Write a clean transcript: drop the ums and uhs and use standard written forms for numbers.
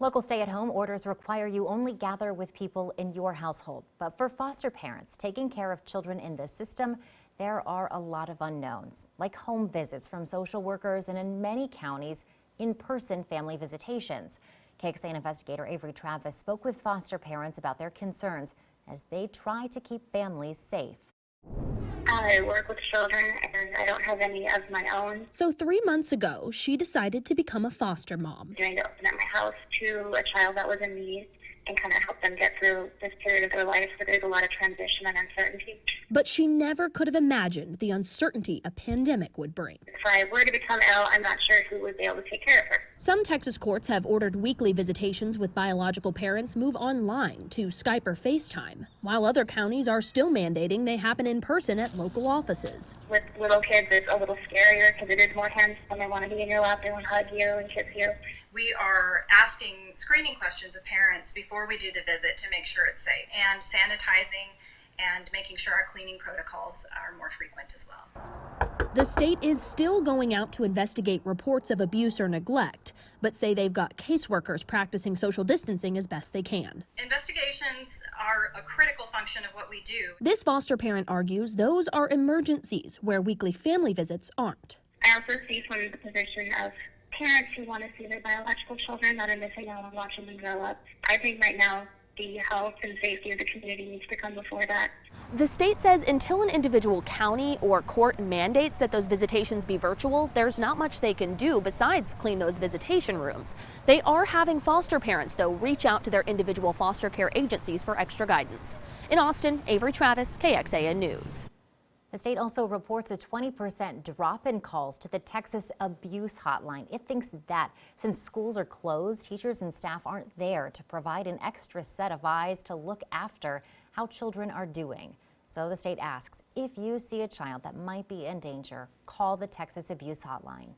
Local stay-at-home orders require you only gather with people in your household. But for foster parents taking care of children in this system, there are a lot of unknowns, like home visits from social workers and in many counties, in-person family visitations. KXAN investigator Avery Travis spoke with foster parents about their concerns as they try to keep families safe. I work with children and I don't have any of my own. So 3 months ago, she decided to become a foster mom. Doing to open up my house to a child that was in need and kind of help them get through this period of their life where there's a lot of transition and uncertainty. But she never could have imagined the uncertainty a pandemic would bring. If I were to become ill, I'm not sure who would be able to take care of her. Some Texas courts have ordered weekly visitations with biological parents move online to Skype or FaceTime, while other counties are still mandating they happen in person at local offices. With little kids, it's a little scarier because it is more hands-on. They want to be in your lap, they want to hug you and kiss you. We are asking screening questions of parents before we do the visit to make sure it's safe, and sanitizing and making sure our cleaning protocols are more frequent as well. The state is still going out to investigate reports of abuse or neglect, but say they've got caseworkers practicing social distancing as best they can. Investigations are a critical function of what we do. This foster parent argues those are emergencies where weekly family visits aren't. I also see from the position of parents who want to see their biological children that are missing out on watching them grow up. I think right now the health and safety of the community needs to come before that. The state says until an individual county or court mandates that those visitations be virtual, there's not much they can do besides clean those visitation rooms. They are having foster parents, though, reach out to their individual foster care agencies for extra guidance. In Austin, Avery Travis, KXAN News. The state also reports a 20% drop in calls to the Texas Abuse Hotline. It thinks that since schools are closed, teachers and staff aren't there to provide an extra set of eyes to look after how children are doing. So the state asks, if you see a child that might be in danger, call the Texas Abuse Hotline.